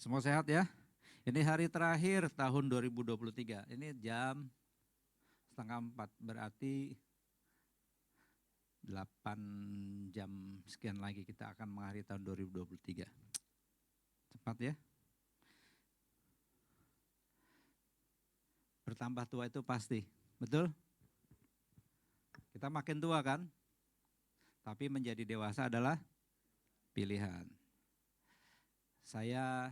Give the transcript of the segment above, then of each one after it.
Semua sehat ya? Ini hari terakhir tahun 2023. Ini jam setengah 4, berarti 8 jam sekian lagi kita akan mengakhiri tahun 2023. Cepat ya? Bertambah tua itu pasti, betul? Kita makin tua kan? Tapi menjadi dewasa adalah pilihan. Saya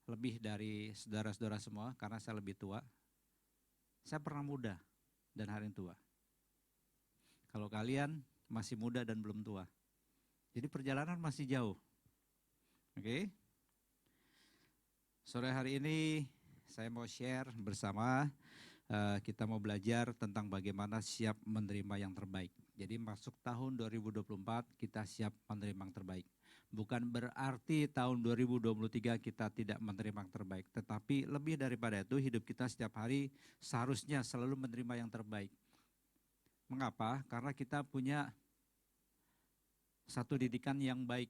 lebih dari saudara-saudara semua karena saya lebih tua. Saya pernah muda dan hari ini tua. Kalau kalian masih muda dan belum tua. Jadi perjalanan masih jauh. Oke. Sore hari ini saya mau share bersama, kita mau belajar tentang bagaimana siap menerima yang terbaik. Jadi masuk tahun 2024 kita siap menerima yang terbaik. Bukan berarti tahun 2023 kita tidak menerima yang terbaik. Tetapi lebih daripada itu hidup kita setiap hari seharusnya selalu menerima yang terbaik. Mengapa? Karena kita punya satu didikan yang baik.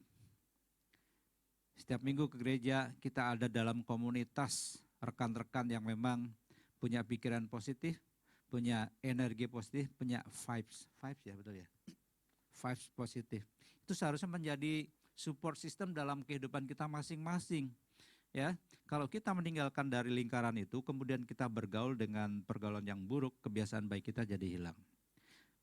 Setiap minggu ke gereja kita ada dalam komunitas rekan-rekan yang memang punya pikiran positif, punya energi positif, punya vibes ya betul ya, vibes positif. Itu seharusnya menjadi support system dalam kehidupan kita masing-masing. Ya, kalau kita meninggalkan dari lingkaran itu, kemudian kita bergaul dengan pergaulan yang buruk, kebiasaan baik kita jadi hilang.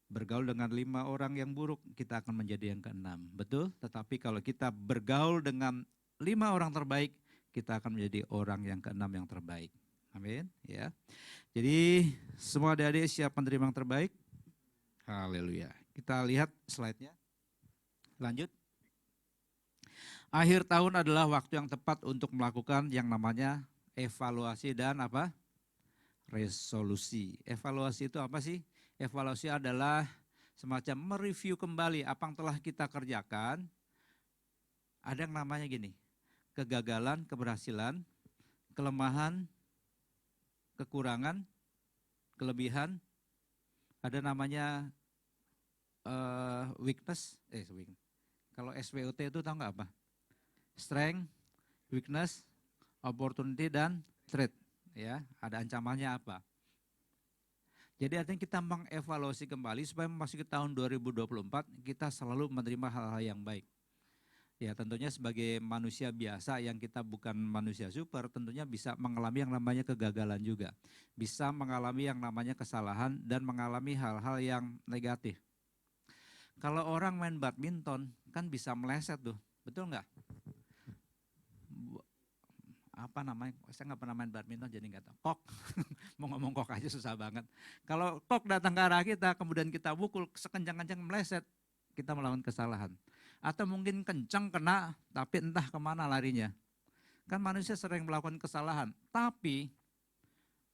Bergaul dengan 5 orang yang buruk, kita akan menjadi yang ke-6, betul? Tetapi kalau kita bergaul dengan 5 orang terbaik, kita akan menjadi orang yang ke-6 yang terbaik. Amin. Ya. Jadi semua adik-adik siap menerima yang terbaik? Haleluya. Kita lihat slide-nya. Lanjut. Akhir tahun adalah waktu yang tepat untuk melakukan yang namanya evaluasi dan apa? Resolusi. Evaluasi itu apa sih? Evaluasi adalah semacam mereview kembali apa yang telah kita kerjakan. Ada yang namanya gini, kegagalan, keberhasilan, kelemahan, kekurangan, kelebihan. Ada namanya weakness. Kalau SWOT itu tahu nggak apa? Strength, weakness, opportunity, dan threat. Ya, ada ancamannya apa? Jadi artinya kita mengevaluasi kembali supaya memasuki tahun 2024 kita selalu menerima hal-hal yang baik. Ya tentunya sebagai manusia biasa yang kita bukan manusia super, tentunya bisa mengalami yang namanya kegagalan juga. Bisa mengalami yang namanya kesalahan dan mengalami hal-hal yang negatif. Kalau orang main badminton kan bisa meleset tuh, betul nggak? Apa namanya, saya nggak pernah main badminton jadi nggak tahu. Kok, mau ngomong kok aja susah banget. Kalau kok datang ke arah kita, kemudian kita pukul sekencang-kencang meleset, kita melakukan kesalahan. Atau mungkin kencang kena, tapi entah kemana larinya. Kan manusia sering melakukan kesalahan, tapi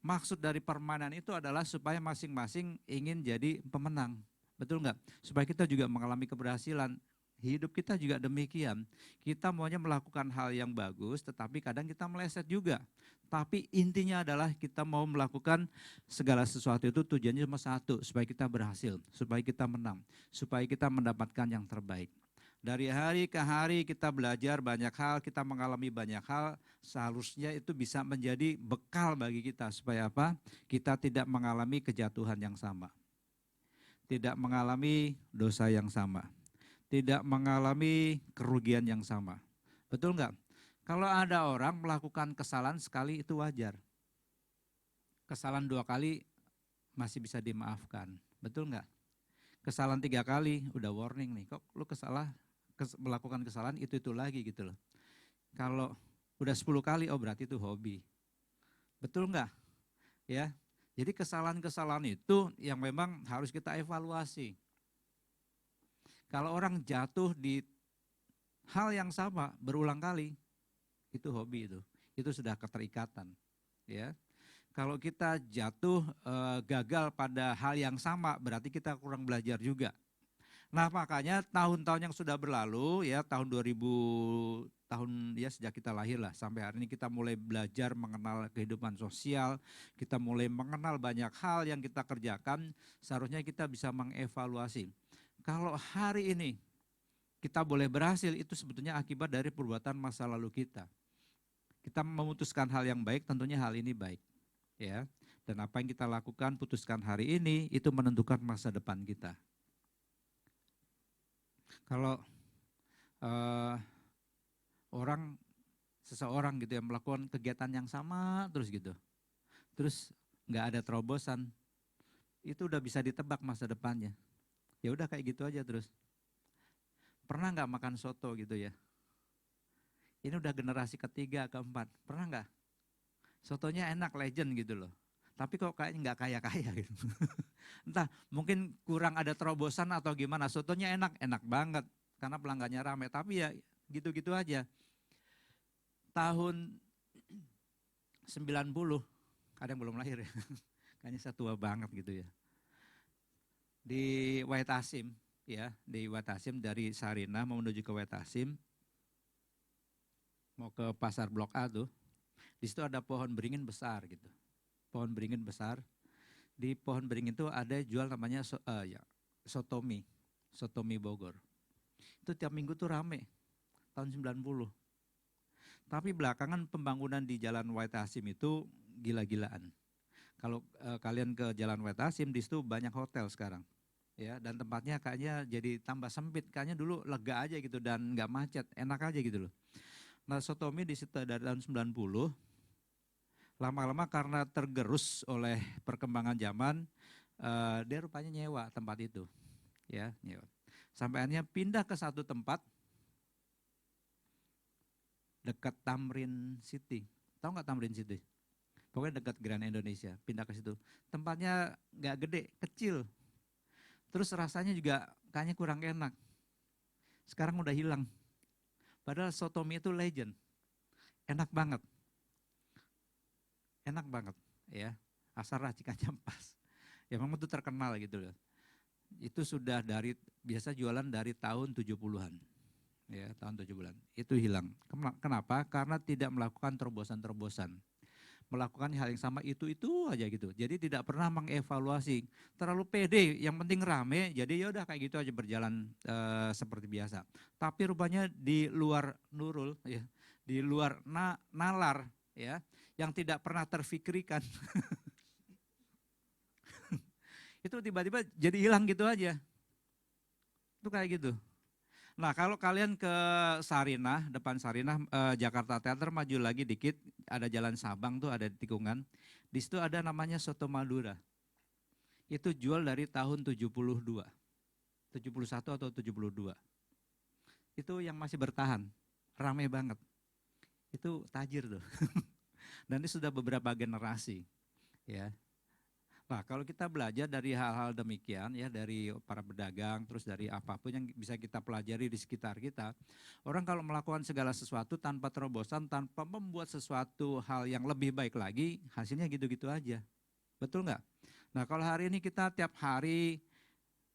maksud dari permainan itu adalah supaya masing-masing ingin jadi pemenang. Betul nggak? Supaya kita juga mengalami keberhasilan. Hidup kita juga demikian. Kita maunya melakukan hal yang bagus, tetapi kadang kita meleset juga. Tapi intinya adalah kita mau melakukan segala sesuatu itu tujuannya cuma satu, supaya kita berhasil, supaya kita menang, supaya kita mendapatkan yang terbaik. Dari hari ke hari kita belajar banyak hal, kita mengalami banyak hal, seharusnya itu bisa menjadi bekal bagi kita. Supaya apa? Kita tidak mengalami kejatuhan yang sama. Tidak mengalami dosa yang sama. Tidak mengalami kerugian yang sama. Betul nggak? Kalau ada orang melakukan kesalahan sekali itu wajar. Kesalahan 2 kali masih bisa dimaafkan. Betul nggak? Kesalahan 3 kali udah warning nih. Kok lu melakukan kesalahan itu lagi gitu loh. Kalau udah 10 kali, oh berarti itu hobi. Betul nggak? Ya. Jadi kesalahan-kesalahan itu yang memang harus kita evaluasi. Kalau orang jatuh di hal yang sama berulang kali, itu hobi itu. Itu sudah keterikatan. Ya. Kalau kita jatuh gagal pada hal yang sama, berarti kita kurang belajar juga. Nah makanya tahun-tahun yang sudah berlalu ya tahun 2000 tahun ya sejak kita lahir lah sampai hari ini kita mulai belajar mengenal kehidupan sosial, kita mulai mengenal banyak hal yang kita kerjakan, seharusnya kita bisa mengevaluasi. Kalau hari ini kita boleh berhasil itu sebetulnya akibat dari perbuatan masa lalu kita. Kita memutuskan hal yang baik, tentunya hal ini baik, ya. Dan apa yang kita lakukan, putuskan hari ini, itu menentukan masa depan kita. Kalau seseorang gitu yang melakukan kegiatan yang sama terus gitu, terus nggak ada terobosan, itu udah bisa ditebak masa depannya. Ya udah kayak gitu aja terus. Pernah nggak makan soto gitu ya? Ini udah generasi ketiga, keempat. Pernah nggak? Sotonya enak, legend gitu loh. Tapi kok kayaknya nggak kaya-kaya gitu. Entah mungkin kurang ada terobosan atau gimana. Sotonya enak, enak banget karena pelanggannya ramai. Tapi ya gitu-gitu aja. Tahun 90, ada yang belum lahir ya. Kayaknya saya tua banget gitu ya. Di Wahid ya, di Wahid dari Sarinah mau menuju ke Wahid, mau ke pasar Blok A tuh. Di situ ada pohon beringin besar gitu. Pohon beringin besar. Di pohon beringin itu ada jual namanya sotomi. Sotomi Bogor. Itu tiap minggu tuh rame. Tahun 90. Tapi belakangan pembangunan di Jalan Wahid Hasim itu gila-gilaan. Kalau kalian ke Jalan Wahid Hasim, di situ banyak hotel sekarang. Ya, dan tempatnya kayaknya jadi tambah sempit. Kayaknya dulu lega aja gitu dan nggak macet, enak aja gitu loh. Nah, sotomi di situ dari tahun 90, lama-lama karena tergerus oleh perkembangan zaman, dia rupanya nyewa tempat itu, ya nyewa. Sampai akhirnya pindah ke satu tempat dekat Tamrin City. Tahu nggak Tamrin City? Pokoknya dekat Grand Indonesia. Pindah ke situ. Tempatnya nggak gede, kecil. Terus rasanya juga kayaknya kurang enak. Sekarang udah hilang. Padahal sotomi itu legend. Enak banget. Enak banget, ya. Asal racikannya pas. Ya memang itu terkenal gitu loh. Itu sudah biasa jualan dari tahun 70-an. Ya, tahun 70-an. Itu hilang. Kenapa? Karena tidak melakukan terobosan-terobosan. Melakukan hal yang sama itu aja gitu. Jadi tidak pernah mengevaluasi. Terlalu pede, yang penting rame. Jadi ya udah kayak gitu aja berjalan seperti biasa. Tapi rupanya di luar nurul, ya, di luar nalar, ya, yang tidak pernah terfikirkan, itu tiba-tiba jadi hilang gitu aja. Itu kayak gitu. Nah, kalau kalian ke Sarinah, depan Sarinah, Jakarta Theater, maju lagi dikit, ada Jalan Sabang tuh, ada di tikungan. Di situ ada namanya Soto Madura. Itu jual dari tahun 72, 71 atau 72. Itu yang masih bertahan, ramai banget. Itu tajir tuh. Dan ini sudah beberapa generasi, ya. Nah, kalau kita belajar dari hal-hal demikian, ya, dari para pedagang, terus dari apapun yang bisa kita pelajari di sekitar kita, orang kalau melakukan segala sesuatu tanpa terobosan, tanpa membuat sesuatu hal yang lebih baik lagi, hasilnya gitu-gitu aja. Betul nggak? Nah, kalau hari ini kita tiap hari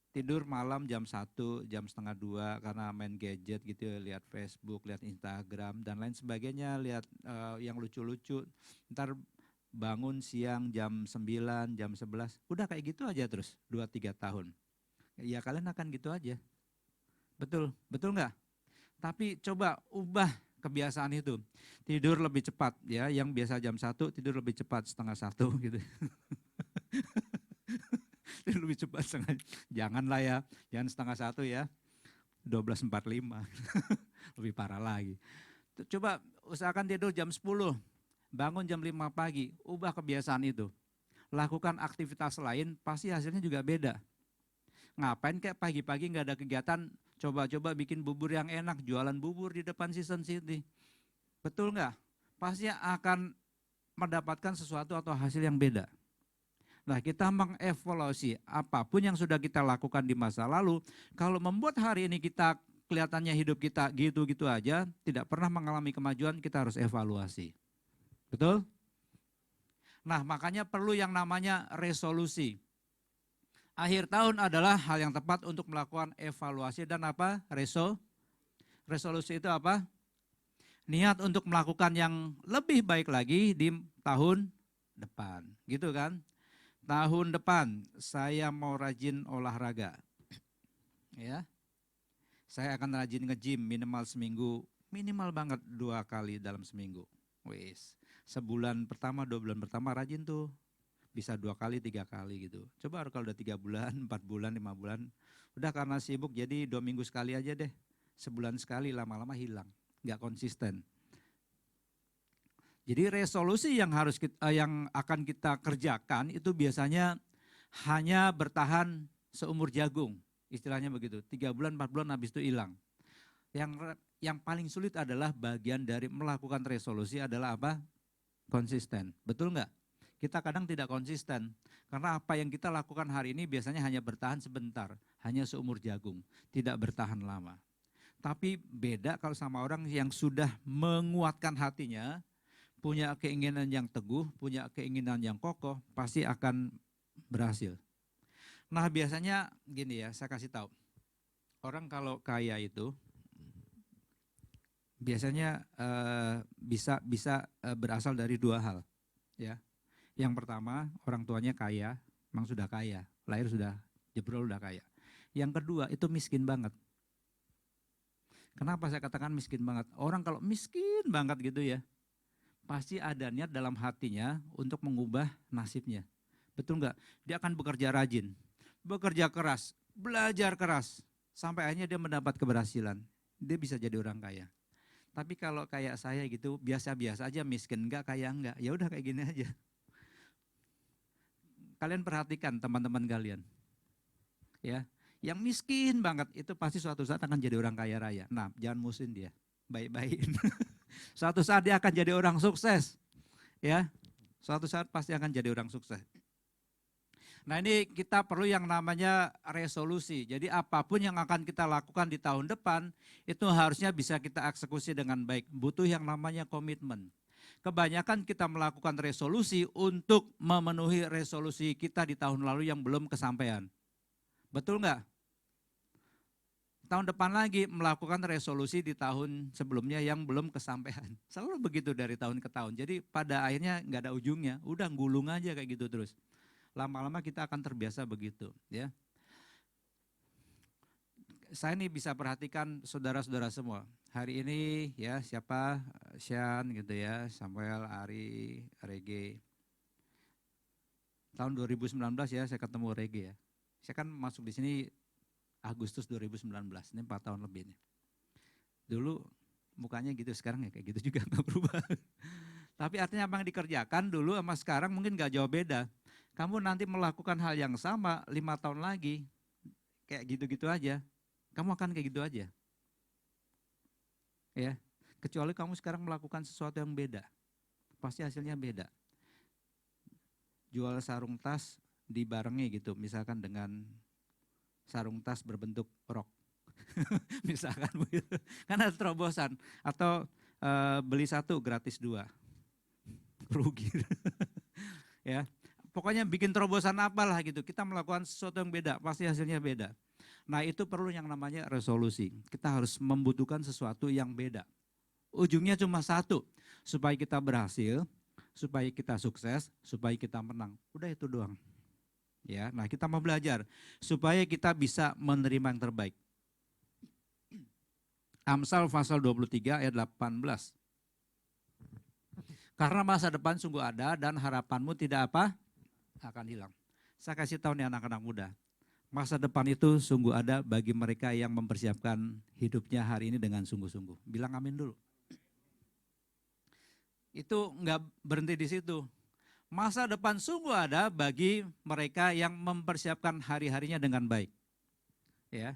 tidur malam jam 1, jam setengah 2 karena main gadget gitu, lihat Facebook, lihat Instagram, dan lain sebagainya, lihat yang lucu-lucu, ntar bangun siang jam 9, jam 11, udah kayak gitu aja terus 2-3 tahun. Ya kalian akan gitu aja. Betul, betul nggak? Tapi coba ubah kebiasaan itu. Tidur lebih cepat ya, yang biasa jam 1 tidur lebih cepat setengah 1 gitu. Tidur lebih cepat janganlah ya, jangan setengah 1 ya. 12.45, lebih parah lagi. Coba usahakan tidur jam 10, bangun jam 5 pagi, ubah kebiasaan itu. Lakukan aktivitas lain, pasti hasilnya juga beda. Ngapain kayak pagi-pagi nggak ada kegiatan, coba-coba bikin bubur yang enak, jualan bubur di depan Season City. Betul nggak? Pasti akan mendapatkan sesuatu atau hasil yang beda. Nah, kita mengevaluasi apapun yang sudah kita lakukan di masa lalu, kalau membuat hari ini kita kelihatannya hidup kita gitu-gitu aja, tidak pernah mengalami kemajuan, kita harus evaluasi. Betul? Nah, makanya perlu yang namanya resolusi. Akhir tahun adalah hal yang tepat untuk melakukan evaluasi dan apa? Resolusi itu apa? Niat untuk melakukan yang lebih baik lagi di tahun depan. Gitu kan? Tahun depan saya mau rajin olahraga. Ya. Saya akan rajin nge-gym minimal seminggu, minimal banget 2 kali dalam seminggu. Wis, sebulan pertama, 2 bulan pertama rajin tuh. Bisa 2 kali, 3 kali gitu. Coba kalau udah 3 bulan, 4 bulan, 5 bulan, udah karena sibuk jadi 2 minggu sekali aja deh. Sebulan sekali lama-lama hilang, nggak konsisten. Jadi resolusi yang yang akan kita kerjakan itu biasanya hanya bertahan seumur jagung, istilahnya begitu. 3 bulan, 4 bulan habis itu hilang. Yang paling sulit adalah bagian dari melakukan resolusi adalah apa? Konsisten. Betul nggak? Kita kadang tidak konsisten. Karena apa yang kita lakukan hari ini biasanya hanya bertahan sebentar. Hanya seumur jagung. Tidak bertahan lama. Tapi beda kalau sama orang yang sudah menguatkan hatinya, punya keinginan yang teguh, punya keinginan yang kokoh, pasti akan berhasil. Nah biasanya gini ya, saya kasih tahu. Orang kalau kaya itu biasanya bisa berasal dari 2 hal, ya. Yang pertama, orang tuanya kaya, memang sudah kaya, lahir sudah jebrol udah kaya. Yang kedua, itu miskin banget. Kenapa saya katakan miskin banget? Orang kalau miskin banget gitu ya, pasti ada niat dalam hatinya untuk mengubah nasibnya. Betul nggak? Dia akan bekerja rajin, bekerja keras, belajar keras, sampai akhirnya dia mendapat keberhasilan. Dia bisa jadi orang kaya. Tapi kalau kayak saya gitu, biasa-biasa aja, miskin enggak, kaya enggak, ya udah kayak gini aja. Kalian perhatikan teman-teman kalian, ya, yang miskin banget itu pasti suatu saat akan jadi orang kaya raya. Nah, jangan musuhin dia, baik-baikin. Suatu saat dia akan jadi orang sukses, ya. Suatu saat pasti akan jadi orang sukses. Nah ini kita perlu yang namanya resolusi. Jadi apapun yang akan kita lakukan di tahun depan, itu harusnya bisa kita eksekusi dengan baik. Butuh yang namanya komitmen. Kebanyakan kita melakukan resolusi untuk memenuhi resolusi kita di tahun lalu yang belum kesampaian. Betul nggak? Tahun depan lagi melakukan resolusi di tahun sebelumnya yang belum kesampaian. Selalu begitu dari tahun ke tahun. Jadi pada akhirnya nggak ada ujungnya, udah gulung aja kayak gitu terus. Lama-lama kita akan terbiasa begitu, ya. Saya nih bisa perhatikan saudara-saudara semua. Hari ini ya siapa, Sian gitu ya, Samuel, Ari, Rege. Tahun 2019 ya saya ketemu Rege ya. Saya kan masuk di sini Agustus 2019, ini 4 tahun lebih nih. Dulu mukanya gitu, sekarang ya kayak gitu juga, nggak berubah. Tapi artinya apa yang dikerjakan dulu sama sekarang mungkin nggak jauh beda. Kamu nanti melakukan hal yang sama 5 tahun lagi, kayak gitu-gitu aja. Kamu akan kayak gitu aja. Ya, kecuali kamu sekarang melakukan sesuatu yang beda. Pasti hasilnya beda. Jual sarung tas dibarengi gitu, misalkan dengan sarung tas berbentuk rok. Misalkan begitu. Kan ada terobosan atau beli 1 gratis 2. Rugi. Ya. Pokoknya bikin terobosan apalah gitu. Kita melakukan sesuatu yang beda, pasti hasilnya beda. Nah itu perlu yang namanya resolusi. Kita harus membutuhkan sesuatu yang beda. Ujungnya cuma satu, supaya kita berhasil, supaya kita sukses, supaya kita menang. Udah itu doang. Ya, nah kita mau belajar supaya kita bisa menerima yang terbaik. Amsal pasal 23 ayat 18. Karena masa depan sungguh ada dan harapanmu tidak apa? Akan hilang. Saya kasih tahu nih anak-anak muda. Masa depan itu sungguh ada bagi mereka yang mempersiapkan hidupnya hari ini dengan sungguh-sungguh. Bilang amin dulu. Itu enggak berhenti di situ. Masa depan sungguh ada bagi mereka yang mempersiapkan hari-harinya dengan baik. Ya.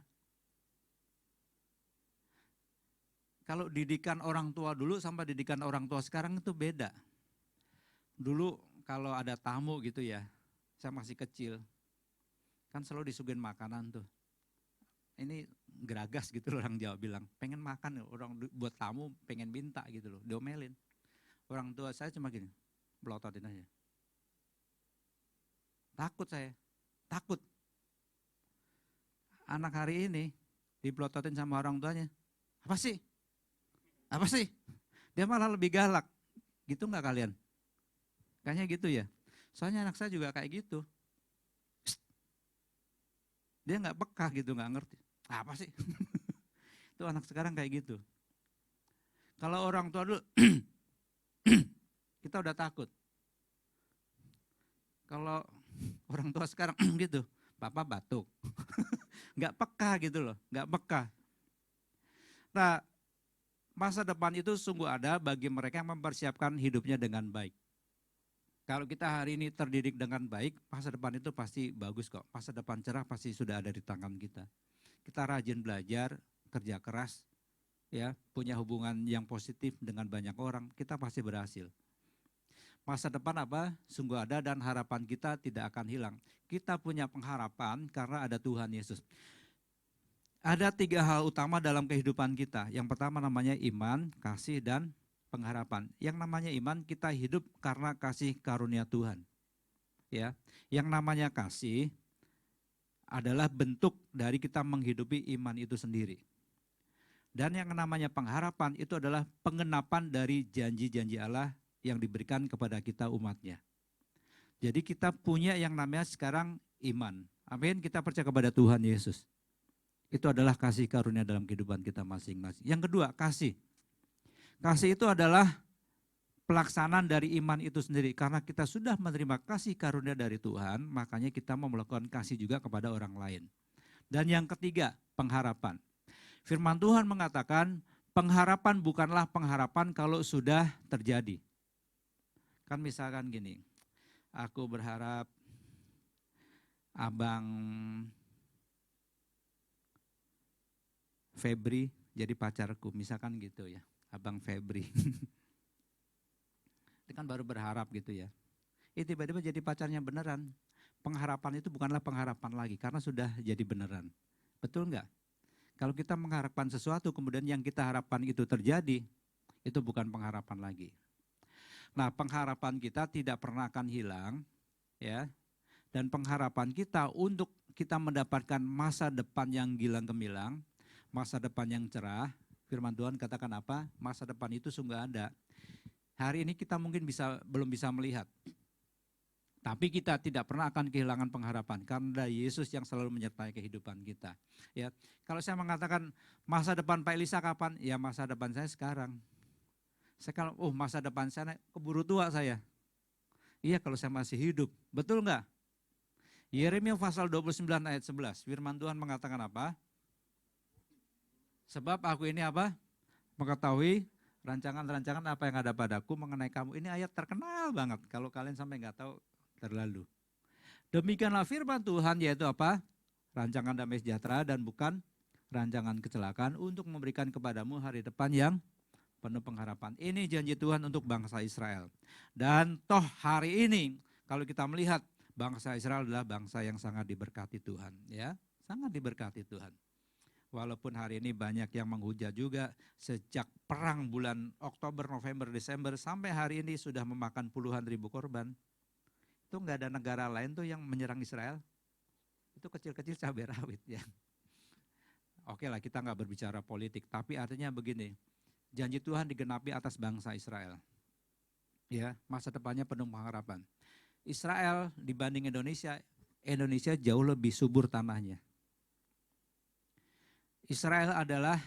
Kalau didikan orang tua dulu sama didikan orang tua sekarang itu beda. Dulu kalau ada tamu gitu ya, saya masih kecil, kan selalu disuguhin makanan tuh. Ini geragas gitu loh, orang Jawa bilang, pengen makan, orang buat tamu pengen minta gitu loh, diomelin. Orang tua saya cuma gini, belototin aja. Takut saya, takut. Anak hari ini dibelototin sama orang tuanya, apa sih? Apa sih? Dia malah lebih galak. Gitu nggak kalian? Kayaknya gitu ya. Soalnya anak saya juga kayak gitu. Dia nggak peka gitu, nggak ngerti. Apa sih? Itu anak sekarang kayak gitu. Kalau orang tua dulu, Kita udah takut. Kalau orang tua sekarang gitu, papa batuk. Nggak peka gitu loh, nggak peka. Nah, masa depan itu sungguh ada bagi mereka yang mempersiapkan hidupnya dengan baik. Kalau kita hari ini terdidik dengan baik, masa depan itu pasti bagus kok. Masa depan cerah pasti sudah ada di tangan kita. Kita rajin belajar, kerja keras, ya, punya hubungan yang positif dengan banyak orang, kita pasti berhasil. Masa depan apa? Sungguh ada dan harapan kita tidak akan hilang. Kita punya pengharapan karena ada Tuhan Yesus. Ada 3 hal utama dalam kehidupan kita. Yang pertama namanya iman, kasih, dan pengharapan. Yang namanya iman, kita hidup karena kasih karunia Tuhan. Ya, yang namanya kasih adalah bentuk dari kita menghidupi iman itu sendiri. Dan yang namanya pengharapan itu adalah pengenapan dari janji-janji Allah yang diberikan kepada kita umatnya. Jadi kita punya yang namanya sekarang iman. Amin, kita percaya kepada Tuhan Yesus. Itu adalah kasih karunia dalam kehidupan kita masing-masing. Yang kedua, kasih. Kasih itu adalah pelaksanaan dari iman itu sendiri. Karena kita sudah menerima kasih karunia dari Tuhan, makanya kita mau melakukan kasih juga kepada orang lain. Dan yang ketiga, pengharapan. Firman Tuhan mengatakan, pengharapan bukanlah pengharapan kalau sudah terjadi. Kan misalkan gini, aku berharap Abang Febri jadi pacarku, misalkan gitu ya, Abang Febri. Itu kan baru berharap gitu ya. Tiba-tiba jadi pacarnya beneran. Pengharapan itu bukanlah pengharapan lagi, karena sudah jadi beneran. Betul enggak? Kalau kita mengharapkan sesuatu, kemudian yang kita harapkan itu terjadi, itu bukan pengharapan lagi. Nah, pengharapan kita tidak pernah akan hilang, ya. Dan pengharapan kita untuk kita mendapatkan masa depan yang gilang gemilang, masa depan yang cerah, firman Tuhan katakan apa? Masa depan itu sungguh ada. Hari ini kita mungkin belum bisa melihat. Tapi kita tidak pernah akan kehilangan pengharapan karena Yesus yang selalu menyertai kehidupan kita. Ya, kalau saya mengatakan masa depan Pak Elisa kapan? Ya masa depan saya sekarang. Saya kalau masa depan saya keburu tua saya. Iya kalau saya masih hidup. Betul enggak? Yeremia pasal 29 ayat 11. Firman Tuhan mengatakan apa? Sebab aku ini apa? Mengetahui rancangan-rancangan apa yang ada padaku mengenai kamu. Ini ayat terkenal banget. Kalau kalian sampai enggak tahu, terlalu. Demikianlah firman Tuhan, yaitu apa? Rancangan damai sejahtera dan bukan rancangan kecelakaan untuk memberikan kepadamu hari depan yang penuh pengharapan. Ini janji Tuhan untuk bangsa Israel. Dan toh hari ini kalau kita melihat bangsa Israel adalah bangsa yang sangat diberkati Tuhan, ya, sangat diberkati Tuhan. Walaupun hari ini banyak yang menghujat juga, sejak perang bulan Oktober, November, Desember sampai hari ini sudah memakan puluhan ribu korban. Itu enggak ada negara lain tuh yang menyerang Israel. Itu kecil-kecil cabai rawit ya. Oke lah, kita enggak berbicara politik, tapi artinya begini, janji Tuhan digenapi atas bangsa Israel. Ya, masa depannya penuh pengharapan. Israel dibanding Indonesia, Indonesia jauh lebih subur tanahnya. Israel adalah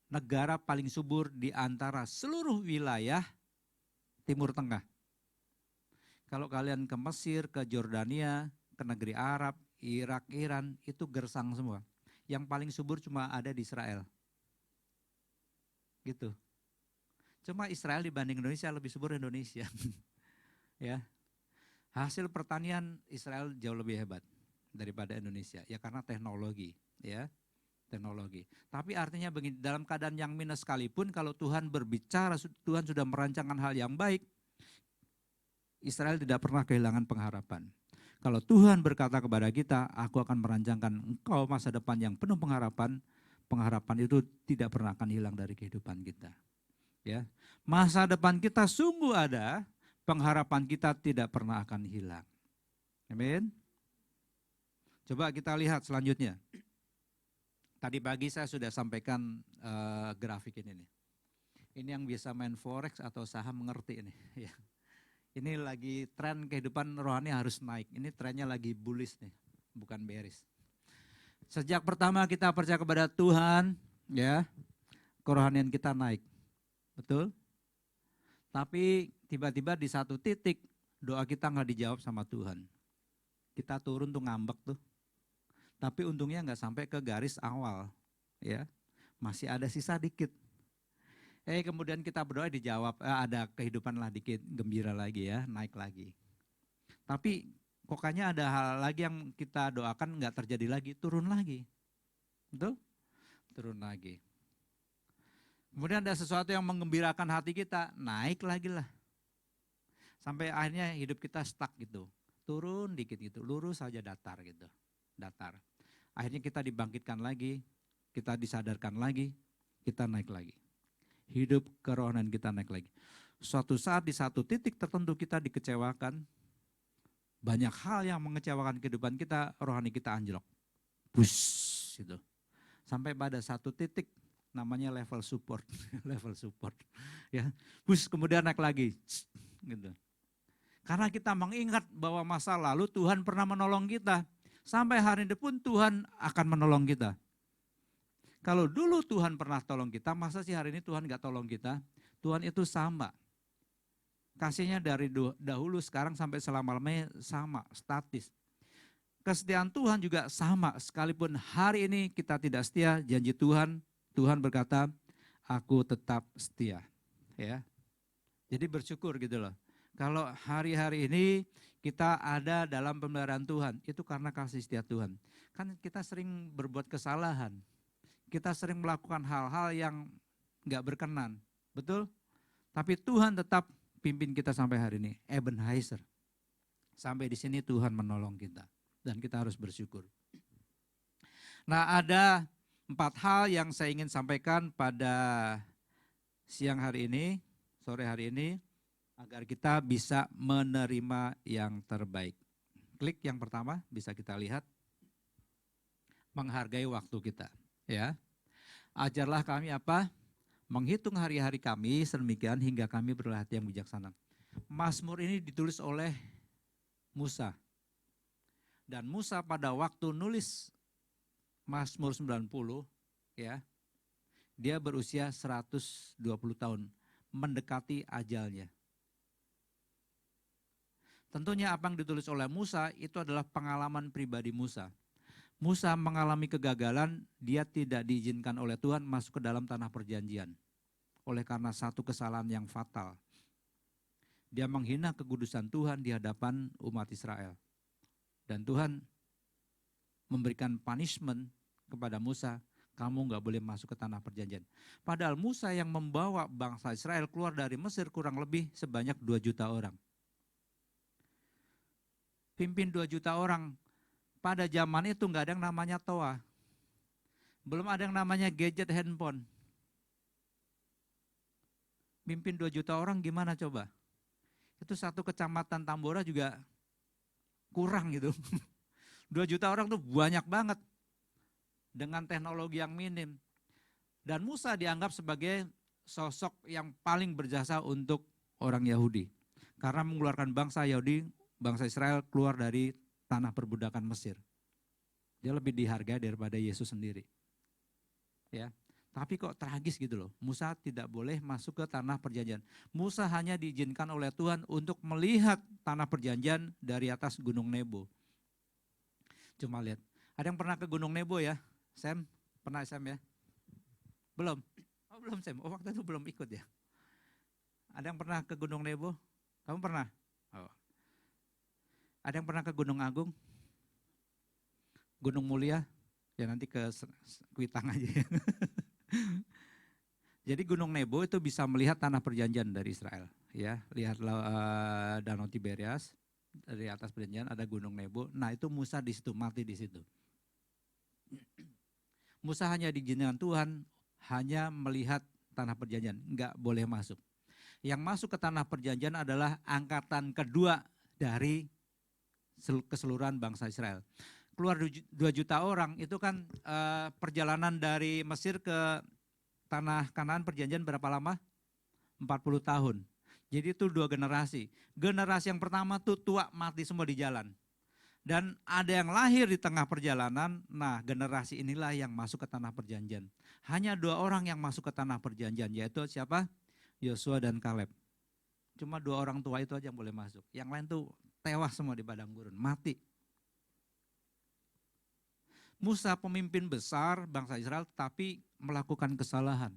negara paling subur di antara seluruh wilayah Timur Tengah. Kalau kalian ke Mesir, ke Jordania, ke negeri Arab, Irak, Iran, itu gersang semua. Yang paling subur cuma ada di Israel. Gitu. Cuma Israel dibanding Indonesia lebih subur Indonesia. Ya. Hasil pertanian Israel jauh lebih hebat daripada Indonesia. Ya karena teknologi, ya. Teknologi. Tapi artinya begini, dalam keadaan yang minus sekalipun kalau Tuhan berbicara, Tuhan sudah merancangkan hal yang baik, Israel tidak pernah kehilangan pengharapan. Kalau Tuhan berkata kepada kita, aku akan merancangkan engkau masa depan yang penuh pengharapan, pengharapan itu tidak pernah akan hilang dari kehidupan kita. Ya, masa depan kita sungguh ada, pengharapan kita tidak pernah akan hilang. Amin. Coba kita lihat selanjutnya. Tadi pagi saya sudah sampaikan grafik ini nih. Ini yang bisa main forex atau saham mengerti ini. Ya. Ini lagi tren kehidupan rohani harus naik. Ini trennya lagi bullish nih, bukan bearish. Sejak pertama kita percaya kepada Tuhan, ya, kerohanian kita naik. Betul? Tapi tiba-tiba di satu titik doa kita nggak dijawab sama Tuhan. Kita turun tuh ngambek tuh. Tapi untungnya nggak sampai ke garis awal, ya, masih ada sisa dikit. Kemudian kita berdoa dijawab, ada kehidupan lah dikit, gembira lagi ya, naik lagi. Tapi pokoknya ada hal lagi yang kita doakan nggak terjadi lagi, turun lagi, betul? Turun lagi. Kemudian ada sesuatu yang menggembirakan hati kita, naik lagi lah. Sampai akhirnya hidup kita stuck gitu, turun dikit gitu, lurus saja datar gitu, datar. Akhirnya kita dibangkitkan lagi, kita disadarkan lagi, kita naik lagi. Hidup kerohanian kita naik lagi. Suatu saat di satu titik tertentu kita dikecewakan, banyak hal yang mengecewakan kehidupan kita, rohani kita anjlok. Bus, gitu. Sampai pada satu titik namanya level support, level support. Ya, bus kemudian naik lagi, gitu. Karena kita mengingat bahwa masa lalu Tuhan pernah menolong kita. Sampai hari ini pun Tuhan akan menolong kita. Kalau dulu Tuhan pernah tolong kita, masa sih hari ini Tuhan gak tolong kita? Tuhan itu sama. Kasihnya dari dahulu sekarang sampai selama-lamanya sama, statis. Kesetiaan Tuhan juga sama, sekalipun hari ini kita tidak setia, janji Tuhan, Tuhan berkata, aku tetap setia. Ya. Jadi bersyukur gitu loh. Kalau hari-hari ini kita ada dalam pemeliharaan Tuhan, itu karena kasih setia Tuhan. Kan kita sering berbuat kesalahan, kita sering melakukan hal-hal yang gak berkenan, betul? Tapi Tuhan tetap pimpin kita sampai hari ini, Ebenezer. Sampai di sini Tuhan menolong kita dan kita harus bersyukur. Nah, ada 4 hal yang saya ingin sampaikan pada siang hari ini, sore hari ini, agar kita bisa menerima yang terbaik. Klik yang pertama, bisa kita lihat, menghargai waktu kita. Ya, ajarlah kami apa? Menghitung hari-hari kami sedemikian hingga kami beroleh hati yang bijaksana. Mazmur ini ditulis oleh Musa. Dan Musa pada waktu nulis Mazmur 90, ya, dia berusia 120 tahun, mendekati ajalnya. Tentunya apa yang ditulis oleh Musa itu adalah pengalaman pribadi Musa. Musa mengalami kegagalan, dia tidak diizinkan oleh Tuhan masuk ke dalam tanah perjanjian. Oleh karena satu kesalahan yang fatal. Dia menghina kekudusan Tuhan di hadapan umat Israel. Dan Tuhan memberikan punishment kepada Musa, kamu gak boleh masuk ke tanah perjanjian. Padahal Musa yang membawa bangsa Israel keluar dari Mesir kurang lebih sebanyak 2 juta orang. Pimpin 2 juta orang, pada zaman itu gak ada yang namanya toa. Belum ada yang namanya gadget handphone. Pimpin 2 juta orang gimana coba? Itu satu kecamatan Tambora juga kurang gitu. 2 juta orang tuh banyak banget dengan teknologi yang minim. Dan Musa dianggap sebagai sosok yang paling berjasa untuk orang Yahudi. Karena mengeluarkan bangsa Yahudi, bangsa Israel keluar dari tanah perbudakan Mesir. Dia lebih dihargai daripada Yesus sendiri. Ya. Tapi kok tragis gitu loh, Musa tidak boleh masuk ke tanah perjanjian. Musa hanya diizinkan oleh Tuhan untuk melihat tanah perjanjian dari atas Gunung Nebo. Cuma lihat, ada yang pernah ke Gunung Nebo ya? Sam, pernah Sam ya? Belum? Oh belum Sam, oh waktu itu belum ikut ya? Ada yang pernah ke Gunung Nebo? Kamu pernah? Oh. Ada yang pernah ke Gunung Agung? Gunung Mulia? Ya nanti ke Kuitang aja ya. Jadi Gunung Nebo itu bisa melihat tanah perjanjian dari Israel. Ya, lihatlah Danau Tiberias dari atas perjanjian ada Gunung Nebo. Nah itu Musa di situ, mati di situ. Musa hanya diizinkan Tuhan hanya melihat tanah perjanjian, enggak boleh masuk. Yang masuk ke tanah perjanjian adalah angkatan kedua dari keseluruhan bangsa Israel. Keluar 2 juta orang itu kan perjalanan dari Mesir ke tanah Kanaan perjanjian berapa lama? 40 tahun. Jadi itu 2 generasi. Generasi yang pertama tuh tua mati semua di jalan. Dan ada yang lahir di tengah perjalanan, nah generasi inilah yang masuk ke tanah perjanjian. Hanya 2 orang yang masuk ke tanah perjanjian, yaitu siapa? Yosua dan Kaleb. Cuma 2 orang tua itu aja yang boleh masuk. Yang lain tuh tewas semua di padang gurun, mati. Musa pemimpin besar bangsa Israel tapi melakukan kesalahan.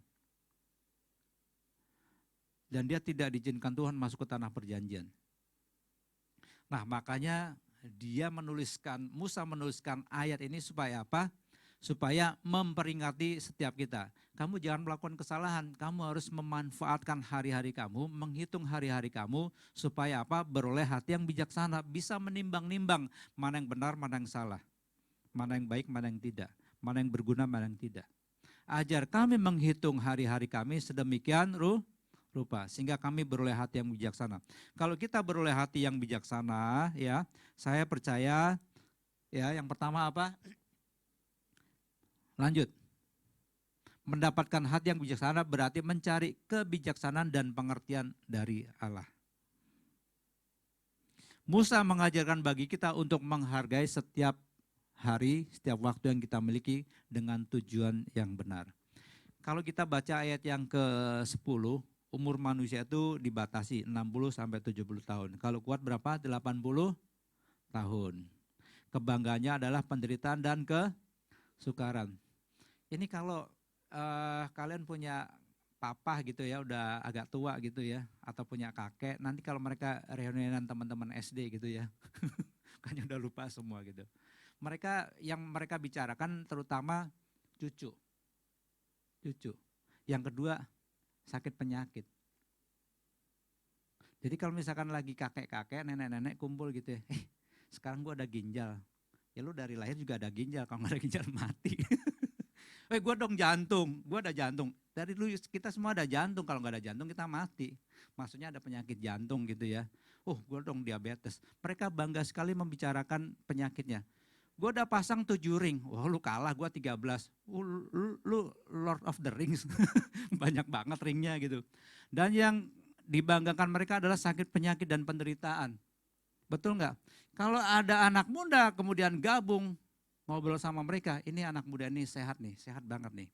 Dan dia tidak diizinkan Tuhan masuk ke tanah perjanjian. Nah makanya Musa menuliskan ayat ini supaya apa? Supaya memperingati setiap kita. Kamu jangan melakukan kesalahan, kamu harus memanfaatkan hari-hari kamu, menghitung hari-hari kamu, supaya apa? Beroleh hati yang bijaksana, bisa menimbang-nimbang mana yang benar, mana yang salah, mana yang baik, mana yang tidak, mana yang berguna, mana yang tidak. Ajar kami menghitung hari-hari kami sedemikian rupa, sehingga kami beroleh hati yang bijaksana. Kalau kita beroleh hati yang bijaksana, ya, saya percaya, ya, yang pertama apa? Lanjut. Mendapatkan hati yang bijaksana berarti mencari kebijaksanaan dan pengertian dari Allah. Musa mengajarkan bagi kita untuk menghargai setiap hari, setiap waktu yang kita miliki dengan tujuan yang benar. Kalau kita baca ayat yang ke-10, umur manusia itu dibatasi 60 sampai 70 tahun. Kalau kuat berapa? 80 tahun. Kebanggaannya adalah penderitaan dan kesukaran. Ini kalau kalian punya papa gitu ya, udah agak tua gitu ya, atau punya kakek, nanti kalau mereka reunian teman-teman SD gitu ya, kan udah lupa semua gitu. Yang mereka bicarakan terutama cucu. Yang kedua sakit penyakit. Jadi kalau misalkan lagi kakek-kakek, nenek-nenek kumpul gitu ya, sekarang gua ada ginjal. Ya lu dari lahir juga ada ginjal, kalau nggak ada ginjal mati. Gue dong jantung, gue ada jantung. Dari dulu kita semua ada jantung, kalau nggak ada jantung kita mati. Maksudnya ada penyakit jantung gitu ya. Gue dong diabetes. Mereka bangga sekali membicarakan penyakitnya. Gue udah pasang 7 ring, lu kalah, gue 13. Lu Lord of the Rings, banyak banget ringnya gitu. Dan yang dibanggakan mereka adalah sakit penyakit dan penderitaan. Betul nggak? Kalau ada anak muda kemudian gabung, ngobrol sama mereka, ini anak muda ini sehat banget nih.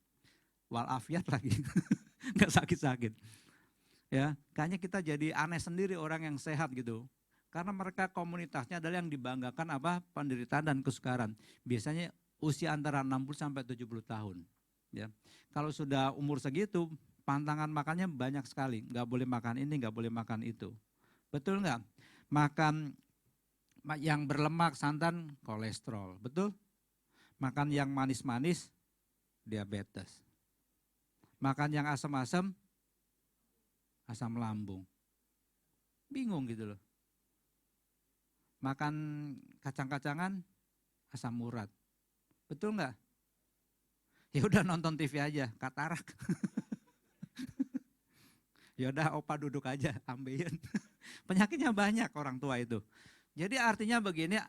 Walafiat lagi, nggak sakit-sakit. Ya, kayaknya kita jadi aneh sendiri orang yang sehat gitu. Karena mereka komunitasnya adalah yang dibanggakan apa? Penderitaan dan kesukaran. Biasanya usia antara 60 sampai 70 tahun. Ya. Kalau sudah umur segitu, pantangan makannya banyak sekali. Nggak boleh makan ini, nggak boleh makan itu. Betul nggak? Makan yang berlemak, santan, kolesterol. Betul? Makan yang manis-manis, diabetes. Makan yang asam-asam, asam lambung. Bingung gitu loh. Makan kacang-kacangan, asam urat. Betul nggak? Ya udah nonton TV aja, katarak. Ya udah opa duduk aja, ambeien. Penyakitnya banyak orang tua itu. Jadi artinya begini,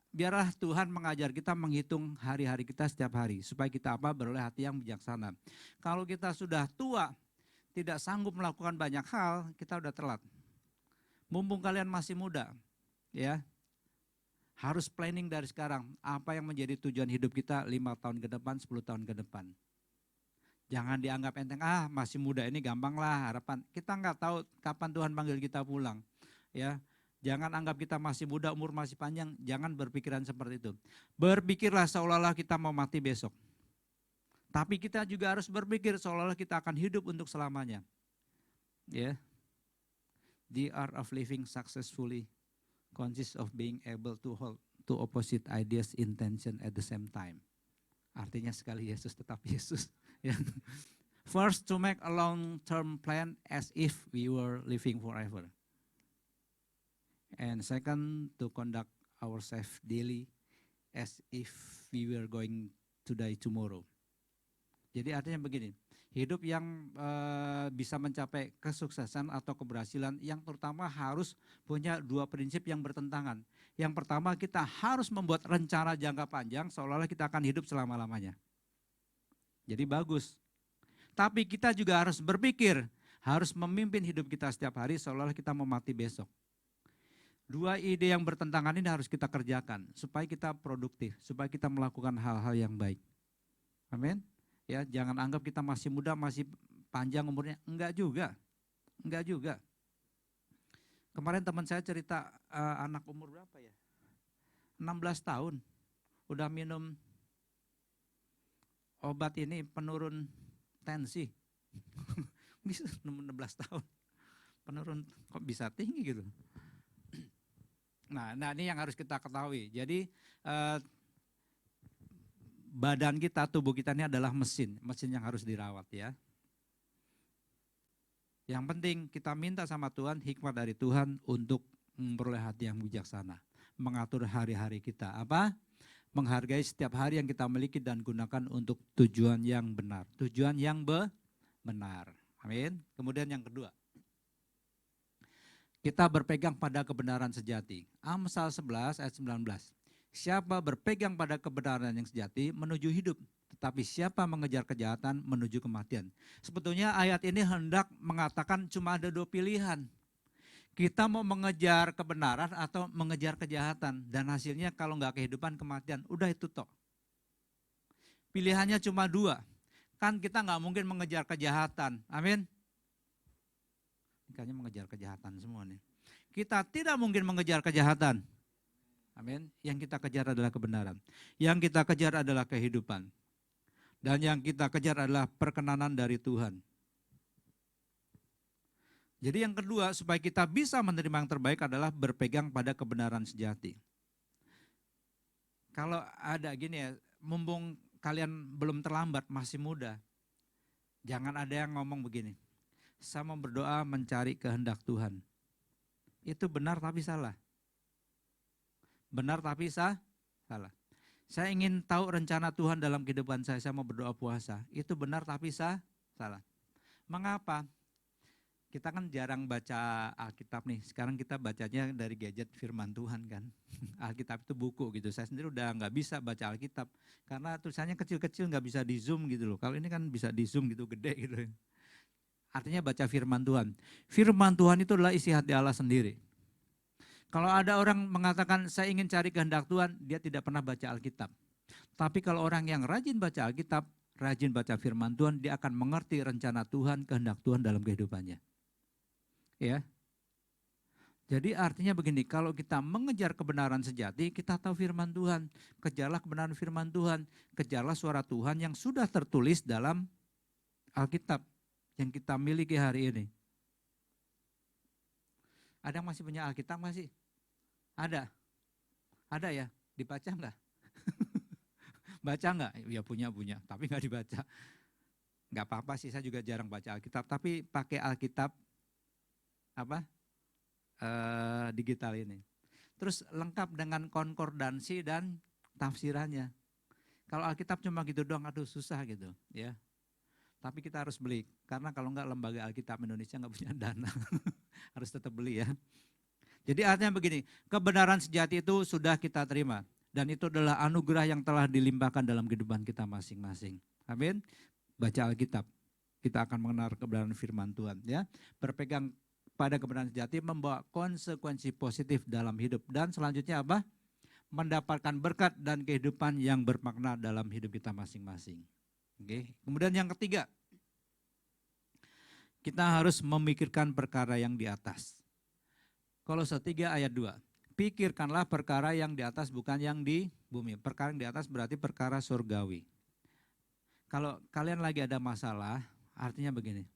biarlah Tuhan mengajar kita menghitung hari-hari kita setiap hari. Supaya kita beroleh hati yang bijaksana. Kalau kita sudah tua, tidak sanggup melakukan banyak hal, kita udah telat. Mumpung kalian masih muda, ya harus planning dari sekarang. Apa yang menjadi tujuan hidup kita 5 tahun ke depan, 10 tahun ke depan. Jangan dianggap enteng, masih muda ini gampang lah harapan. Kita nggak tahu kapan Tuhan panggil kita pulang. Ya. Jangan anggap kita masih muda, umur masih panjang, jangan berpikiran seperti itu. Berpikirlah seolah-olah kita mau mati besok. Tapi kita juga harus berpikir seolah-olah kita akan hidup untuk selamanya. Ya. The art of living successfully consists of being able to hold two opposite ideas, intention at the same time. Artinya sekali Yesus tetap Yesus. Ya. First, to make a long-term plan as if we were living forever. And second, to conduct ourselves daily as if we were going to die tomorrow. Jadi artinya begini, hidup yang bisa mencapai kesuksesan atau keberhasilan yang terutama harus punya 2 prinsip yang bertentangan. Yang pertama, kita harus membuat rencana jangka panjang seolah-olah kita akan hidup selama-lamanya. Jadi bagus. Tapi kita juga harus berpikir, harus memimpin hidup kita setiap hari seolah-olah kita mau mati besok. 2 ide yang bertentangan ini harus kita kerjakan supaya kita produktif, supaya kita melakukan hal-hal yang baik. Amin. Ya, jangan anggap kita masih muda, masih panjang umurnya. Enggak juga. Kemarin teman saya cerita anak umur berapa ya? 16 tahun. Udah minum obat ini penurun tensi. Bisa 16 tahun. Penurun kok bisa tinggi gitu. Nah ini yang harus kita ketahui. Jadi badan kita, tubuh kita ini adalah mesin yang harus dirawat ya. Yang penting kita minta sama Tuhan hikmat dari Tuhan untuk memperoleh hati yang bijaksana. Mengatur hari-hari kita. Apa? Menghargai setiap hari yang kita miliki dan gunakan untuk tujuan yang benar. Tujuan yang benar. Amin. Kemudian yang kedua. Kita berpegang pada kebenaran sejati. Amsal 11 ayat 19. Siapa berpegang pada kebenaran yang sejati menuju hidup. Tetapi siapa mengejar kejahatan menuju kematian. Sebetulnya ayat ini hendak mengatakan cuma ada dua pilihan. Kita mau mengejar kebenaran atau mengejar kejahatan. Dan hasilnya kalau nggak kehidupan kematian, udah itu toh. Pilihannya cuma dua. Kan kita nggak mungkin mengejar kejahatan. Amin. Kayaknya mengejar kejahatan semua nih. Kita tidak mungkin mengejar kejahatan. Amin. Yang kita kejar adalah kebenaran. Yang kita kejar adalah kehidupan. Dan yang kita kejar adalah perkenanan dari Tuhan. Jadi yang kedua, supaya kita bisa menerima yang terbaik adalah berpegang pada kebenaran sejati. Kalau ada gini ya, mumpung kalian belum terlambat, masih muda, jangan ada yang ngomong begini, saya mau berdoa mencari kehendak Tuhan. Itu benar tapi salah. Benar tapi salah. Saya ingin tahu rencana Tuhan dalam kehidupan saya mau berdoa puasa. Itu benar tapi salah. Mengapa? Kita kan jarang baca Alkitab nih, sekarang kita bacanya dari gadget firman Tuhan kan. Alkitab itu buku gitu, saya sendiri udah nggak bisa baca Alkitab. Karena tulisannya kecil-kecil nggak bisa di zoom gitu loh, kalau ini kan bisa di zoom gitu, gede gitu. Artinya baca firman Tuhan. Firman Tuhan itu adalah isi hati Allah sendiri. Kalau ada orang mengatakan saya ingin cari kehendak Tuhan, dia tidak pernah baca Alkitab. Tapi kalau orang yang rajin baca Alkitab, rajin baca firman Tuhan, dia akan mengerti rencana Tuhan, kehendak Tuhan dalam kehidupannya. Ya. Jadi artinya begini, kalau kita mengejar kebenaran sejati, kita tahu firman Tuhan. Kejarlah kebenaran firman Tuhan, kejarlah suara Tuhan yang sudah tertulis dalam Alkitab yang kita miliki hari ini. Ada yang masih punya Alkitab masih? Ada? Ada ya? Dibaca enggak? Baca enggak? Ya punya, tapi enggak dibaca. Enggak apa-apa sih, saya juga jarang baca Alkitab, tapi pakai Alkitab digital ini. Terus lengkap dengan konkordansi dan tafsirannya. Kalau Alkitab cuma gitu doang, aduh susah gitu ya. Tapi kita harus beli, karena kalau enggak lembaga Alkitab Indonesia enggak punya dana. Harus tetap beli ya. Jadi artinya begini, kebenaran sejati itu sudah kita terima. Dan itu adalah anugerah yang telah dilimpahkan dalam kehidupan kita masing-masing. Amin. Baca Alkitab, kita akan mengenal kebenaran firman Tuhan ya. Berpegang pada kebenaran sejati membawa konsekuensi positif dalam hidup. Dan selanjutnya apa? Mendapatkan berkat dan kehidupan yang bermakna dalam hidup kita masing-masing. Oke. Kemudian yang ketiga, kita harus memikirkan perkara yang di atas. Kolose 3 ayat 2. Pikirkanlah perkara yang di atas bukan yang di bumi. Perkara yang di atas berarti perkara surgawi. Kalau kalian lagi ada masalah, artinya begini.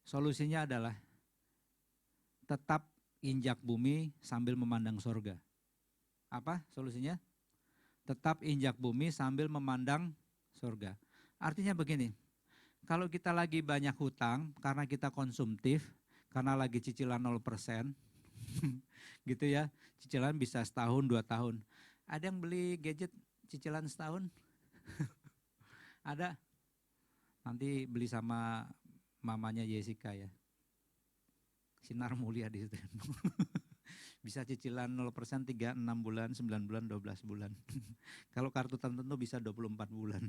Solusinya adalah tetap injak bumi sambil memandang surga. Apa solusinya? Tetap injak bumi sambil memandang surga. Artinya begini, kalau kita lagi banyak hutang karena kita konsumtif, karena lagi cicilan 0%, gitu ya, cicilan bisa setahun, 2 tahun. Ada yang beli gadget cicilan setahun? Ada? Nanti beli sama mamanya Jessica ya. Sinar mulia di situ. Bisa cicilan 0% 3, 6 bulan, 9 bulan, 12 bulan. Kalau kartu tertentu bisa 24 bulan.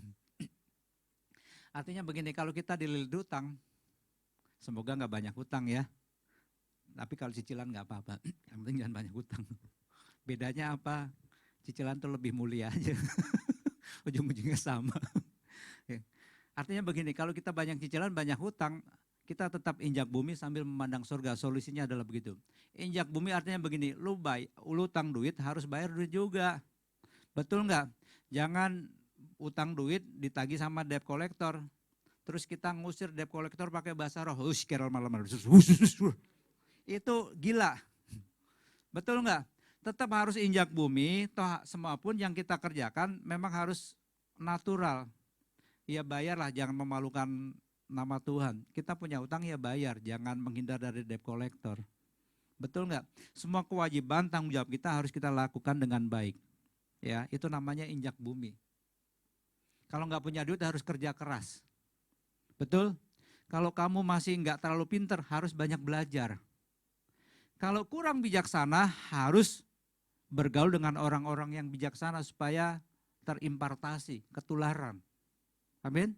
Artinya begini, kalau kita dililit hutang, semoga nggak banyak hutang ya. Tapi kalau cicilan nggak apa-apa, yang penting jangan banyak hutang. Bedanya apa? Cicilan tuh lebih mulia aja. Ujung-ujungnya sama. Artinya begini, kalau kita banyak cicilan, banyak hutang, kita tetap injak bumi sambil memandang surga. Solusinya adalah begitu. Injak bumi artinya begini, lu utang duit harus bayar duit juga. Betul nggak? Jangan utang duit ditagih sama debt collector. Terus kita ngusir debt collector pakai bahasa roh. Kerol malam-malam. Itu gila. Betul nggak? Tetap harus injak bumi, toh semua pun yang kita kerjakan memang harus natural. Ya bayarlah, jangan memalukan nama Tuhan. Kita punya utang ya bayar, jangan menghindar dari debt collector. Betul nggak? Semua kewajiban tanggung jawab kita harus kita lakukan dengan baik. Ya, itu namanya injak bumi. Kalau nggak punya duit harus kerja keras. Betul? Kalau kamu masih nggak terlalu pinter, harus banyak belajar. Kalau kurang bijaksana, harus bergaul dengan orang-orang yang bijaksana supaya terimpartasi, ketularan. Amin?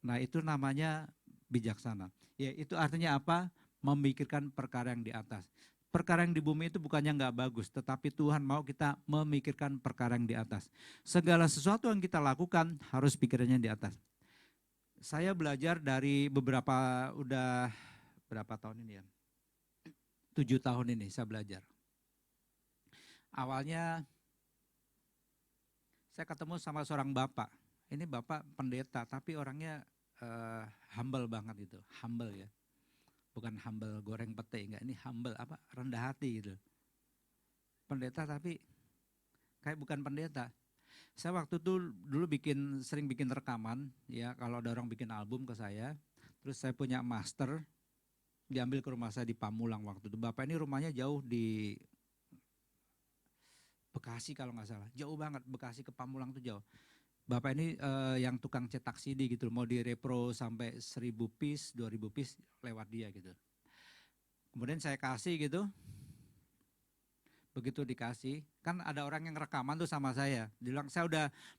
Nah itu namanya bijaksana. Ya itu artinya apa? Memikirkan perkara yang di atas. Perkara yang di bumi itu bukannya nggak bagus, tetapi Tuhan mau kita memikirkan perkara yang di atas. Segala sesuatu yang kita lakukan harus pikirannya di atas. Saya belajar dari udah berapa tahun ini ya? 7 tahun ini saya belajar. Awalnya saya ketemu sama seorang bapak. Ini bapak pendeta, tapi orangnya humble banget itu, humble ya. Bukan humble goreng pete, enggak, ini humble apa? Rendah hati gitu. Pendeta tapi kayak bukan pendeta. Saya waktu itu dulu sering bikin rekaman ya, kalau ada orang bikin album ke saya. Terus saya punya master, diambil ke rumah saya di Pamulang waktu itu. Bapak ini rumahnya jauh di Bekasi kalau nggak salah, jauh banget, Bekasi ke Pamulang tuh jauh. Bapak ini yang tukang cetak CD gitu, mau direpro sampai 1000 piece, 2000 piece lewat dia gitu. Kemudian saya kasih gitu, begitu dikasih, kan ada orang yang rekaman tuh sama saya. Dia bilang,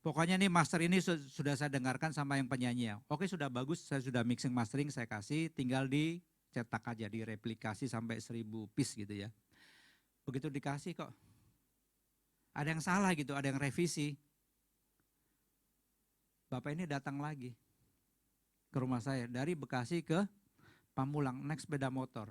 pokoknya nih master ini sudah saya dengarkan sama yang penyanyi ya. Oke sudah bagus, saya sudah mixing mastering, saya kasih, tinggal dicetak aja, direplikasi sampai 1000 piece gitu ya. Begitu dikasih kok, ada yang salah gitu, ada yang revisi. Bapak ini datang lagi ke rumah saya dari Bekasi ke Pamulang naik sepeda motor.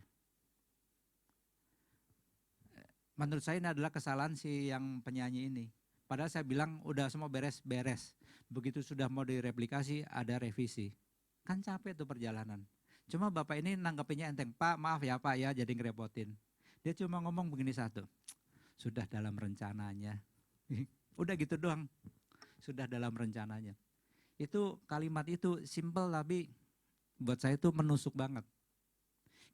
Menurut saya ini adalah kesalahan si yang penyanyi ini. Padahal saya bilang udah semua beres-beres. Begitu sudah mau direplikasi ada revisi. Kan capek tuh perjalanan. Cuma bapak ini nanggepinnya enteng. Pak maaf ya pak ya jadi ngerepotin. Dia cuma ngomong begini satu. Sudah dalam rencananya. Udah gitu doang. Sudah dalam rencananya. Itu kalimat itu simple tapi buat saya itu menusuk banget.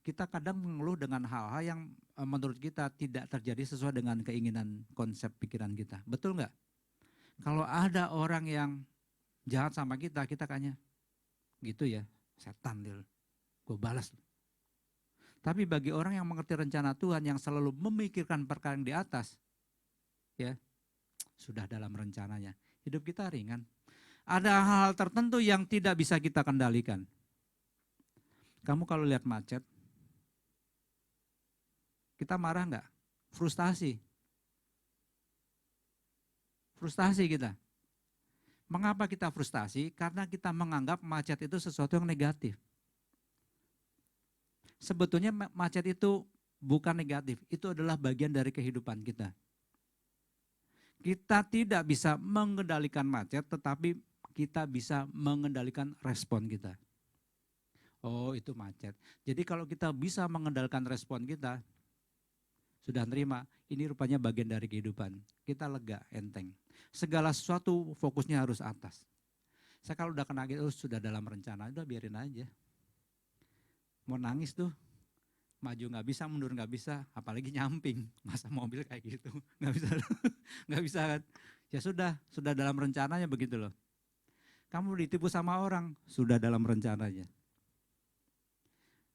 Kita kadang mengeluh dengan hal-hal yang menurut kita tidak terjadi sesuai dengan keinginan konsep pikiran kita. Betul nggak? Kalau ada orang yang jahat sama kita, kita kayaknya gitu ya, setan dia, gue balas. Tapi bagi orang yang mengerti rencana Tuhan yang selalu memikirkan perkara yang di atas, ya sudah dalam rencananya. Hidup kita ringan. Ada hal-hal tertentu yang tidak bisa kita kendalikan. Kamu kalau lihat macet, kita marah enggak? Frustasi. Frustasi kita. Mengapa kita frustasi? Karena kita menganggap macet itu sesuatu yang negatif. Sebetulnya macet itu bukan negatif, itu adalah bagian dari kehidupan kita. Kita tidak bisa mengendalikan macet, tetapi kita bisa mengendalikan respon kita. Oh itu macet. Jadi kalau kita bisa mengendalikan respon kita, sudah nerima, ini rupanya bagian dari kehidupan. Kita lega, enteng. Segala sesuatu fokusnya harus atas. Saya kalau udah kena gitu, sudah dalam rencana, udah biarin aja. Mau nangis tuh, maju nggak bisa, mundur nggak bisa, apalagi nyamping. Masa mobil kayak gitu, nggak bisa, nggak bisa kan. Ya sudah dalam rencananya begitu loh. Kamu ditipu sama orang, sudah dalam rencananya.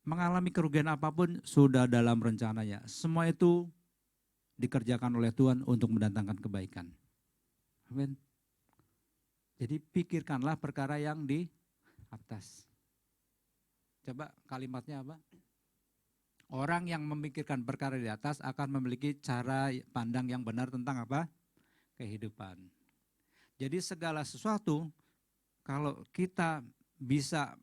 Mengalami kerugian apapun, sudah dalam rencananya. Semua itu dikerjakan oleh Tuhan untuk mendatangkan kebaikan. Amin. Jadi pikirkanlah perkara yang di atas. Coba kalimatnya apa? Orang yang memikirkan perkara di atas akan memiliki cara pandang yang benar tentang apa? Kehidupan. Jadi segala sesuatu, kalau kita bisa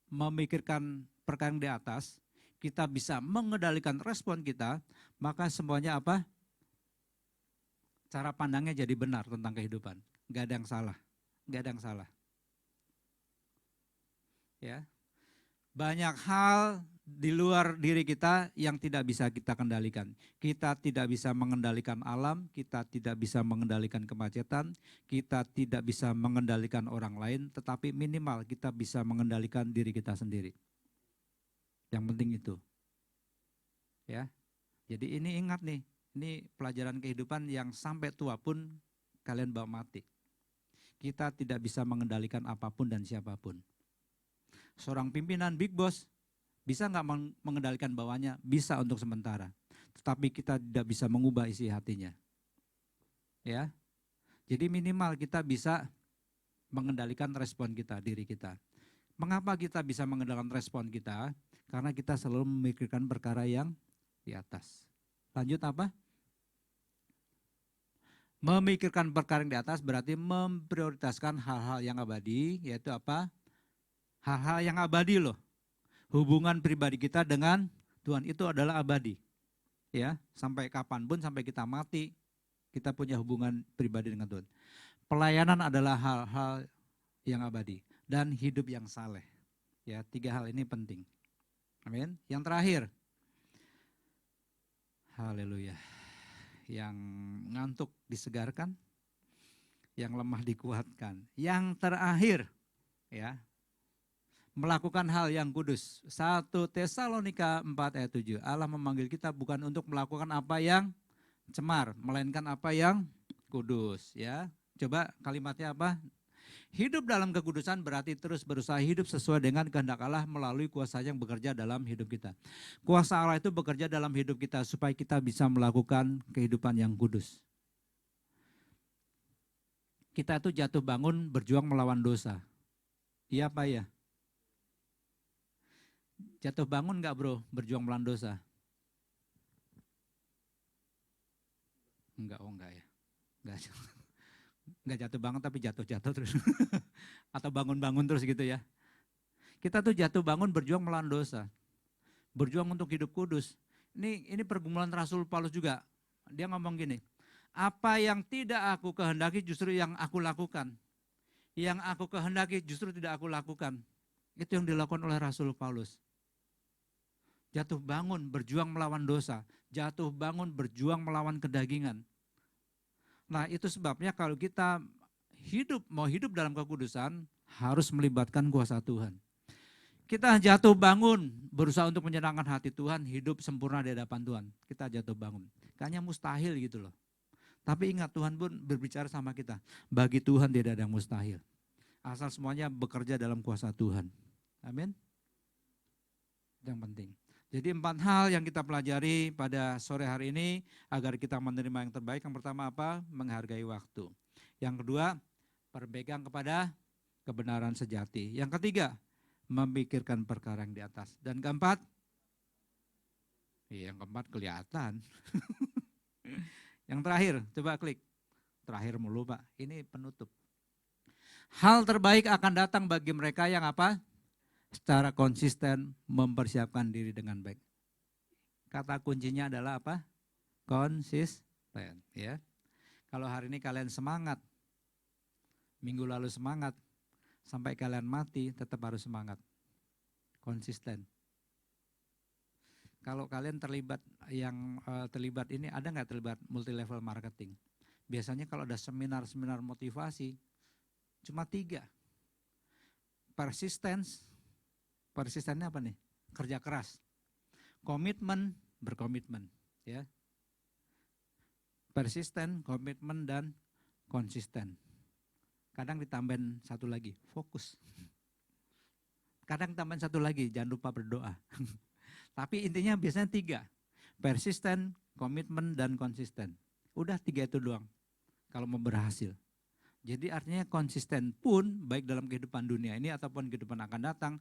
memikirkan perkara yang di atas, kita bisa mengendalikan respon kita, maka semuanya apa? Cara pandangnya jadi benar tentang kehidupan. Gak ada yang salah. Gak ada yang salah. Ya. Banyak hal di luar diri kita yang tidak bisa kita kendalikan. Kita tidak bisa mengendalikan alam, kita tidak bisa mengendalikan kemacetan, kita tidak bisa mengendalikan orang lain, tetapi minimal kita bisa mengendalikan diri kita sendiri. Yang penting itu. Ya. Jadi ini ingat nih, ini pelajaran kehidupan yang sampai tua pun kalian bawa mati. Kita tidak bisa mengendalikan apapun dan siapapun. Seorang pimpinan big boss bisa nggak mengendalikan bawahnya? Bisa untuk sementara. Tetapi kita tidak bisa mengubah isi hatinya. Ya. Jadi minimal kita bisa mengendalikan respon kita, diri kita. Mengapa kita bisa mengendalikan respon kita? Karena kita selalu memikirkan perkara yang di atas. Lanjut apa? Memikirkan perkara yang di atas berarti memprioritaskan hal-hal yang abadi, yaitu apa? Hal-hal yang abadi loh. Hubungan pribadi kita dengan Tuhan itu adalah abadi. Ya, sampai kapanpun, sampai kita mati, kita punya hubungan pribadi dengan Tuhan. Pelayanan adalah hal-hal yang abadi dan hidup yang saleh. Ya, 3 hal ini penting. Amin. Yang terakhir. Haleluya. Yang ngantuk disegarkan, yang lemah dikuatkan. Yang terakhir, ya, melakukan hal yang kudus. 1 Tesalonika 4 ayat 7. Allah memanggil kita bukan untuk melakukan apa yang cemar, melainkan apa yang kudus. Ya, coba kalimatnya apa? Hidup dalam kekudusan berarti terus berusaha hidup sesuai dengan kehendak Allah melalui kuasa yang bekerja dalam hidup kita. Kuasa Allah itu bekerja dalam hidup kita supaya kita bisa melakukan kehidupan yang kudus. Kita itu jatuh bangun berjuang melawan dosa. Iya apa ya? Jatuh bangun enggak bro berjuang melawan dosa? Enggak, oh enggak ya. Enggak jatuh bangun tapi jatuh-jatuh terus. Atau bangun-bangun terus gitu ya. Kita tuh jatuh bangun berjuang melawan dosa. Berjuang untuk hidup kudus. Ini pergumulan Rasul Paulus juga. Dia ngomong gini, apa yang tidak aku kehendaki justru yang aku lakukan. Yang aku kehendaki justru tidak aku lakukan. Itu yang dilakukan oleh Rasul Paulus. Jatuh bangun berjuang melawan dosa. Jatuh bangun berjuang melawan kedagingan. Nah itu sebabnya kalau kita mau hidup dalam kekudusan harus melibatkan kuasa Tuhan. Kita jatuh bangun berusaha untuk menyenangkan hati Tuhan, hidup sempurna di hadapan Tuhan. Kita jatuh bangun. Kayaknya mustahil gitu loh. Tapi ingat Tuhan pun berbicara sama kita. Bagi Tuhan tidak ada yang mustahil. Asal semuanya bekerja dalam kuasa Tuhan. Amin. Yang penting. Jadi 4 hal yang kita pelajari pada sore hari ini agar kita menerima yang terbaik. Yang pertama apa? Menghargai waktu. Yang kedua, berpegang kepada kebenaran sejati. Yang ketiga, memikirkan perkara yang di atas. Dan keempat, yang keempat kelihatan. Yang terakhir, coba klik. Terakhir mulu Pak, ini penutup. Hal terbaik akan datang bagi mereka yang apa? Secara konsisten mempersiapkan diri dengan baik. Kata kuncinya adalah apa? Konsisten. Ya. Kalau hari ini kalian semangat, minggu lalu semangat, sampai kalian mati tetap harus semangat. Konsisten. Kalau kalian terlibat ini, ada nggak terlibat multi level marketing? Biasanya kalau ada seminar-seminar motivasi, cuma 3. Persistennya apa nih? Kerja keras. Komitmen, berkomitmen. Ya. Persisten, komitmen, dan konsisten. Kadang ditambahin satu lagi, fokus. Kadang tambahin satu lagi, jangan lupa berdoa. Tapi intinya biasanya 3. Persisten, komitmen, dan konsisten. Udah 3 itu doang kalau mau berhasil. Jadi artinya konsisten pun baik dalam kehidupan dunia ini ataupun kehidupan akan datang,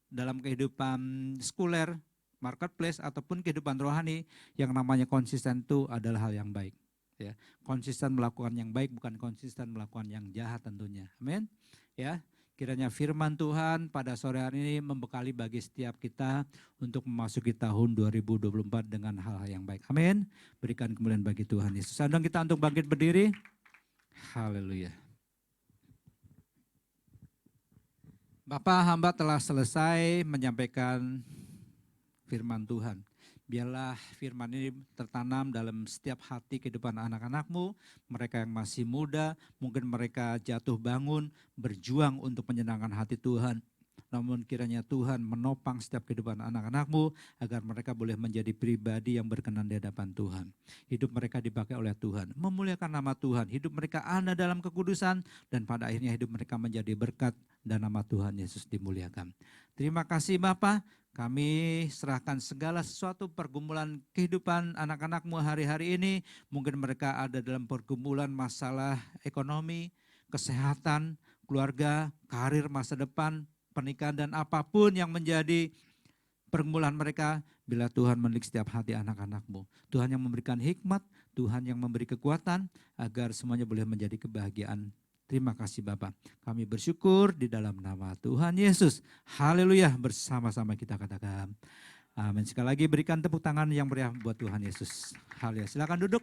dalam kehidupan sekuler, marketplace, ataupun kehidupan rohani, yang namanya konsisten itu adalah hal yang baik. Ya, konsisten melakukan yang baik, bukan konsisten melakukan yang jahat tentunya. Amin. Ya, Kiranya firman Tuhan pada sore hari ini membekali bagi setiap kita untuk memasuki tahun 2024 dengan hal-hal yang baik. Amin. Berikan kemuliaan bagi Tuhan Yesus. Saya undang kita untuk bangkit berdiri. Haleluya. Bapak, hamba telah selesai menyampaikan firman Tuhan. Biarlah firman ini tertanam dalam setiap hati kehidupan anak-anakmu, mereka yang masih muda, mungkin mereka jatuh bangun, berjuang untuk menyenangkan hati Tuhan. Namun kiranya Tuhan menopang setiap kehidupan anak-anakmu agar mereka boleh menjadi pribadi yang berkenan di hadapan Tuhan. Hidup mereka dipakai oleh Tuhan, memuliakan nama Tuhan, hidup mereka ada dalam kekudusan dan pada akhirnya hidup mereka menjadi berkat dan nama Tuhan Yesus dimuliakan. Terima kasih Bapak. Kami serahkan segala sesuatu pergumulan kehidupan anak-anakmu hari-hari ini. Mungkin mereka ada dalam pergumulan masalah ekonomi, kesehatan, keluarga, karir, masa depan, pernikahan dan apapun yang menjadi pergumulan mereka. Bila Tuhan menilik setiap hati anak-anakmu. Tuhan yang memberikan hikmat, Tuhan yang memberi kekuatan agar semuanya boleh menjadi kebahagiaan. Terima kasih Bapak. Kami bersyukur di dalam nama Tuhan Yesus. Haleluya, bersama-sama kita katakan. Amin. Sekali lagi berikan tepuk tangan yang meriah buat Tuhan Yesus. Haleluya. Silakan duduk.